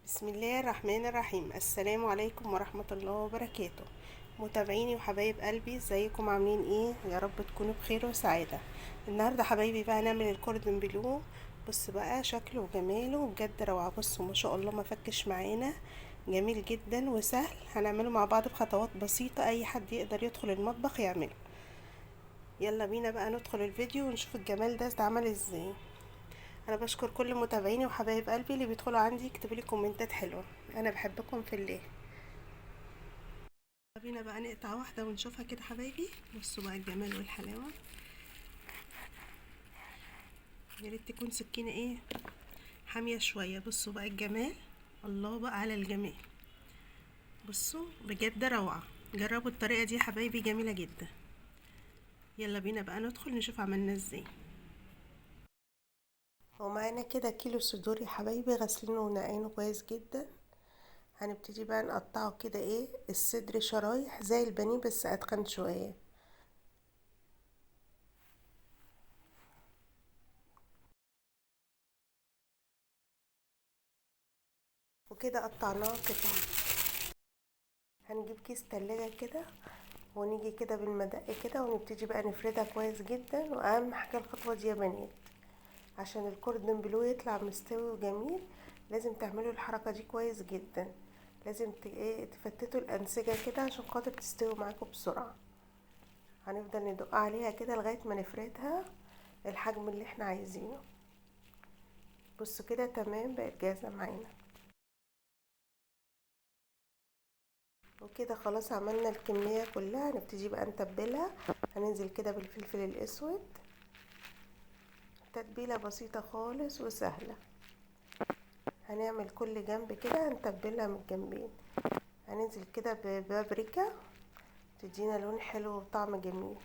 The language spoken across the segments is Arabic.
بسم الله الرحمن الرحيم. السلام عليكم ورحمة الله وبركاته. متابعيني وحبايب قلبي، ازيكم عاملين ايه؟ يا رب تكونوا بخير وسعادة. النهاردة حبايبي بقى نعمل الكوردون بلو. بص بقى شكله وجماله بجد روعة. بصوا ما شاء الله ما فكش معانا، جميل جدا وسهل. هنعمله مع بعض بخطوات بسيطة، اي حد يقدر يدخل المطبخ يعمله. يلا بينا بقى ندخل الفيديو ونشوف الجمال ده اتعمل ازاي. انا بشكر كل متابعيني وحبايب قلبي اللي بيدخلوا عندي يكتبوا لي كومنتات حلوه. انا بحبكم في الله. بينا بقى نقطع واحده ونشوفها كده حبايبي. بصوا بقى الجمال والحلاوه. يا ريت تكون سكينه ايه حاميه شويه. بصوا بقى الجمال، الله بقى على الجمال. بصوا بجد روعه. جربوا الطريقه دي يا حبايبي، جميله جدا. يلا بينا بقى ندخل نشوف عملنا ازاي. ومعانا كده كيلو صدور يا حبايبي، غسلينه ونقعينه كويس جدا. هنبتدي بقى نقطعه كده ايه الصدر شرايح زي البانيه بس اتخن شويه. وكده قطعناه قطع. هنجيب كيس تلاجة كده ونيجي كده بالمدق كده ونبتدي بقى نفردها كويس جدا. واهم حاجه الخطوه دي يا بنات، عشان الكوردون بلو يطلع مستوي وجميل لازم تعملوا الحركه دي كويس جدا. لازم تفتتوا الانسجه كده عشان خاطر تستوي معاكم بسرعه. هنفضل ندق عليها كده لغايه ما نفردها الحجم اللي احنا عايزينه. بصوا كده تمام، بقت جاهزه معانا. وكده خلاص عملنا الكمية كلها. هنبتدي بقى نتبلها. هننزل كده بالفلفل الاسود، تتبيلة بسيطة خالص وسهلة. هنعمل كل جنب كده هنتبلها من الجنبين. هننزل كده ببابريكا تدينا لون حلو وطعم جميل.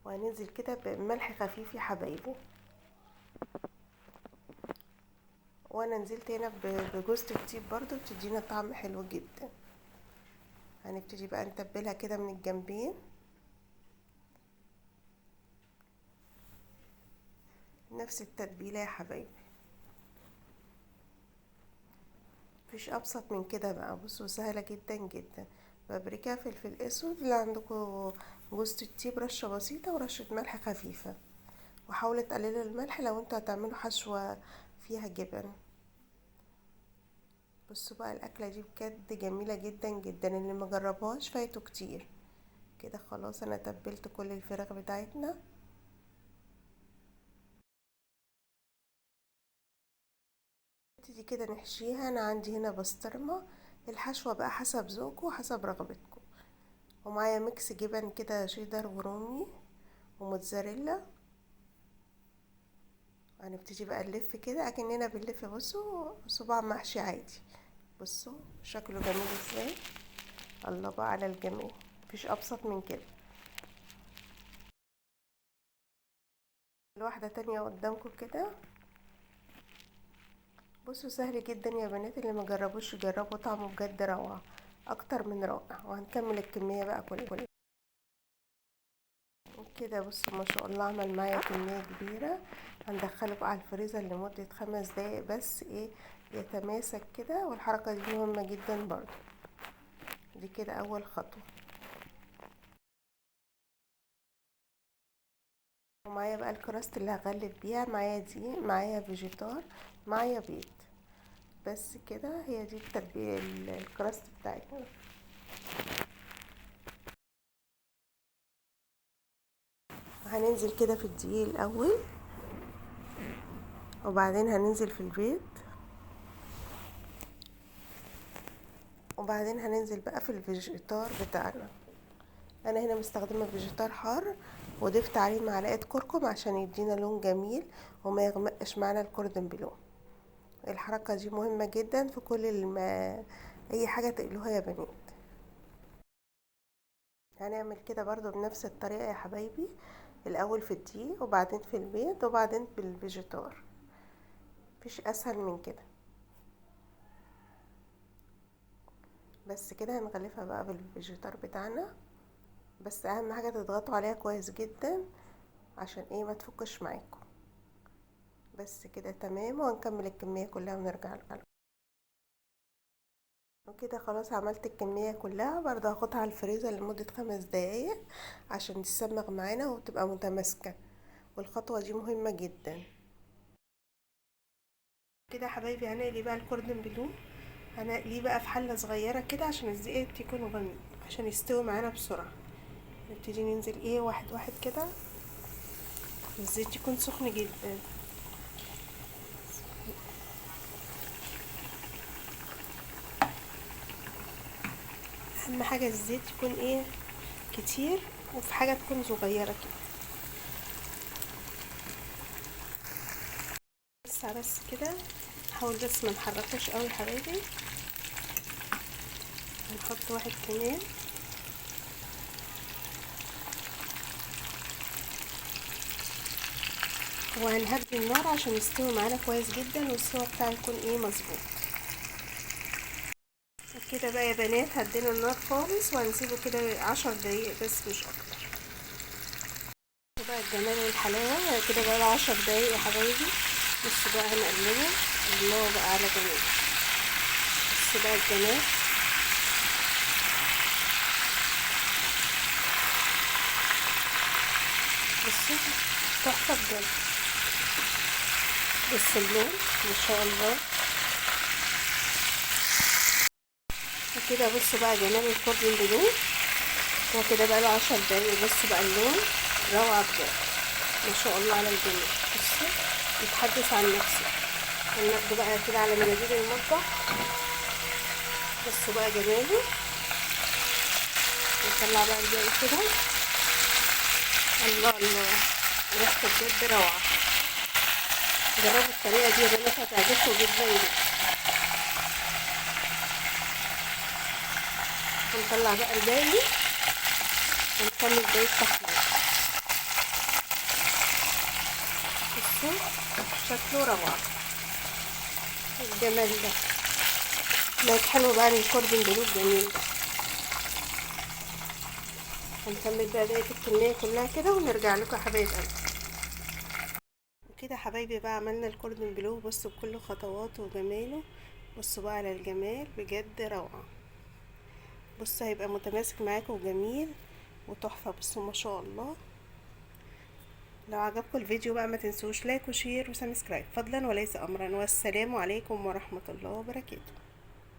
وهننزل كده بملح خفيف يا حبايبي. وانا نزلت هنا بجوز الطيب برضو بتدينا طعم حلو جدا. هنبتدي بقى نتبلها كده من الجنبين نفس التتبيله يا حبايبي. مفيش ابسط من كده بقى. بصوا سهله جدا جدا. بابريكا، فلفل اسود، اللي عندكم جوز الطيب رشه بسيطه ورشه ملح خفيفه. وحاولوا تقللوا الملح لو انتوا هتعملوا حشوه فيها جبن. بصوا بقى الاكله دي بجد جميله جدا جدا، اللي مجربهاش فايته كتير. كده خلاص انا تبلت كل الفراخ بتاعتنا. نبتدي كده نحشيها. انا عندي هنا بسطرمه. الحشوه بقى حسب ذوقكم وحسب رغبتكم. ومعايا ميكس جبن كده شيدر ورومي وموتزاريلا. هنبتدي بقى نلف كده اكننا بنلف. بصوا صباع محشي عادي. بصوا شكله جميل ازاي. الله بقى على الجمال، مفيش ابسط من كده. واحده تانية قدامكم كده. بصوا سهل جدا يا بنات، اللي ما جربوش يجربوا، طعمه بجد روعه اكتر من رائع. وهنكمل الكميه بقى كل كده. بصوا ما شاء الله عمل معايا كميه كبيره. هندخله بقى على الفريزر لمده 5 دقايق بس ايه يتماسك كده. والحركه دي مهمه جدا برضو. دي كده اول خطوه. ومعايا بقى الكراست اللي هغلف بيها. معايا دي، معايا فيجيتار، معايا بيض. بس كده هي دي التتبيله الكراست بتاعتنا. هننزل كده في الدقيق الاول، وبعدين هننزل في البيض، وبعدين هننزل بقى في الفيجيتار بتاعنا. انا هنا مستخدمه فيجيتار حار، وضفت عليه معلقه كركم عشان يدينا لون جميل وما يغمقش معانا الكوردون بلو. الحركه دي مهمه جدا في كل اي حاجه تقلوها يا بنات. هنعمل كده برضو بنفس الطريقه يا حبايبي. الاول في الدقيق وبعدين في البيض وبعدين بالفيجيتار. مفيش اسهل من كده. بس كده هنغلفها بقى بالفيجيتار بتاعنا. بس اهم حاجه تضغطوا عليها كويس جدا عشان ايه ما تفكش معاكم. بس كده تمام، وهنكمل الكمية كلها ونرجع لكم. وكده خلاص عملت الكمية كلها، برضه هاخدها على الفريزر لمدة 5 دقايق عشان تسمغ معانا وتبقى متماسكة، والخطوة دي مهمة جدا. كده يا حبايبي هنقلي بقى الكوردون بلو، هنقليه بقى في حلة صغيرة كده عشان الزيت يكون غني عشان يستوي معانا بسرعة. نبتدي ننزل ايه واحد واحد كده، الزيت يكون سخن جدا. اهم حاجة الزيت يكون ايه كتير، وفي حاجة تكون صغيرة كده. بس كده، حاول بس ما نحركوش قوي يا حبايبي. هنحط واحد كمان، وهنهدي النار عشان يستوي معانا كويس جدا والسوا بتاعه يكون ايه مظبوط. كده بقى يا بنات هدينا النار خالص، وهنسيبه كده 10 دقايق بس مش اكتر. بقى الجمال والحلاوه كده بقى 10 دقايق يا حبايبي. بصوا بقى هنقلبه، الله بقى على جمال. بصوا بقى الجمال، بصوا تحفه بجد. بصوا اللون ما شاء الله. وكده بصوا بقى جمال الكوردون بلو، هو كده بقى له 10 دقايق. بصوا بقى اللون روعه بجد، ما شاء الله على الجمال. بصوا يتحدث عن نفسه. هناخده بقى كده على مناديل المطبخ. بصوا بقى جماله. نطلع بقى الباقي كده. الله الله، ريحته بجد روعه. جربوا الطريقه دي يا بنات هتعجبكم جدا جدا. هنطلع بقى الباقي ونكمل باقي التحمير. بصوا شكله روعه، الجمال ده. بقت حلو بقى للكوردون بلو الجميل ده. هنكمل بقى بقية الكمية كلها كده ونرجع لكم يا حبايب قلبي. وكده يا حبايبي بقى عملنا الكوردون بلو، بصوا بكل خطواته وجماله. بصوا بقى على الجمال بجد روعة. بصوا هيبقى متماسك معاكم وجميل وتحفة. بصوا ما شاء الله. لو عجبكم الفيديو بقى ما تنسوش لايك وشير وسبسكرايب فضلا وليس امرا، والسلام عليكم ورحمة الله وبركاته.